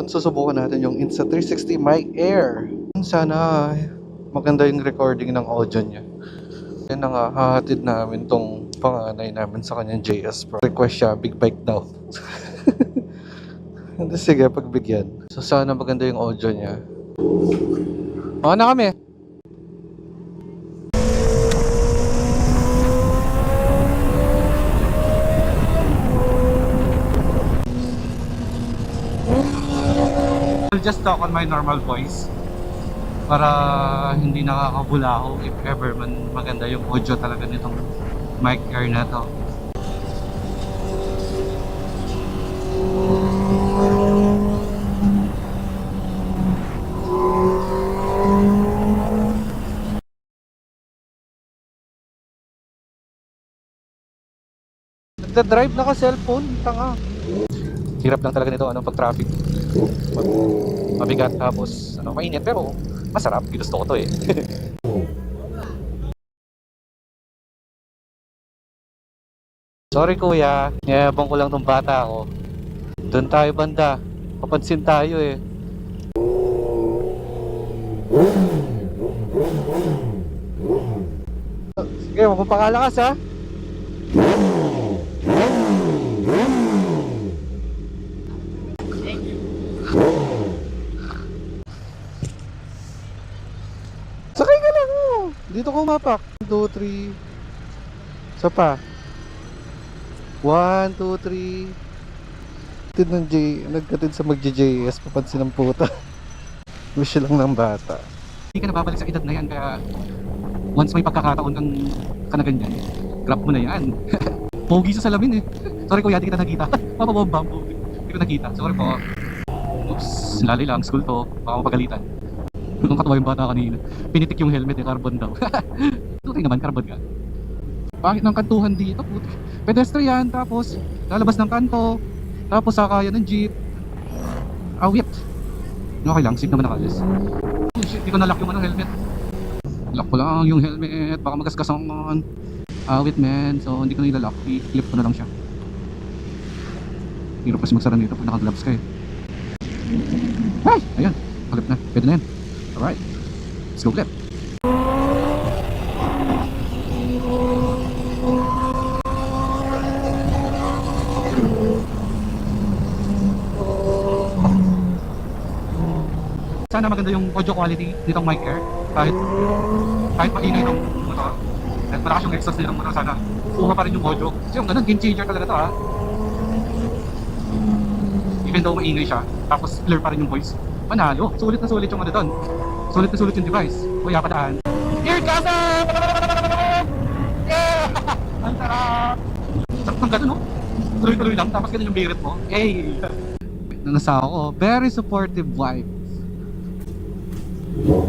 Susubukan natin yung Insta360 Mic Air. Sana maganda yung recording ng audio niya. Yan ang hahatid namin tong panganay namin sa kanyang JS Pro. Request siya, big bike daw. Sige, pagbigyan. So sana maganda yung audio niya. Oo na kami. I'll just talk on my normal voice para hindi nakakabulaho if ever man maganda yung audio talaga nitong mic air na to. Nagda-drive na ka cellphone, tanga. Hirap lang talaga nito pag traffic. Mabigat tapos mainit pero masarap, gusto ko to eh. Sorry kuya, niyayabang ko lang tong bata ako. Doon tayo banda, papansin tayo eh. Sige, magpapakalakas ha. Sakay ka lang oh. Dito ko mapak. 1, 2, 3. Isa pa. 1, 2, 3. Tid ng nagkatid sa magja-JS, papansin ng puta. Wish lang ng bata. Hindi ka nababalik sa edad na yan, kaya once may pagkakataon kang na ganyan, grab mo na yan. Pogi sa salamin eh. Sorry kuya, di kita nakita. Mapabomba mo. Di ko nakita. Sorry po. Oops, lali lang, school to. Baka mapagalitan. Nung katawa yung bata kanina, pinitik yung helmet eh, carbon daw. Tuloy naman, carbon ka. Pangit ng kantuhan dito, puti. Pedestrian, tapos lalabas ng kanto, tapos sakayan ng jeep. Awit. Okay lang, safe naman nakalis. Oh shit, di ko nalock yung helmet. Lock ko lang yung helmet, baka magasgasan. Awit man, so hindi ko nilalock, i-clip ko na lang siya. Hirap kasi magsara nito pag naka-gloves ka eh. Ay! Ayan, pag-clip na, pwede na yan. Alright, let's go clip. Sana maganda yung audio quality nitong mic air kahit maingay ng motor at malakas yung exhaust nitong motor, sana kuha pa rin yung audio kasi yung ganun, game changer talaga to ha. Even though maingay siya tapos clear pa rin yung voice, manalo. Sulit na sulit yung ano doon, sulit na sulit yung device. Kuya padaan, here comes yeah! Ang sarap sarap ng ganun no, tuloy-tuloy lang tapos ganun yung birit mo. Hey, nasa ako, very supportive wife.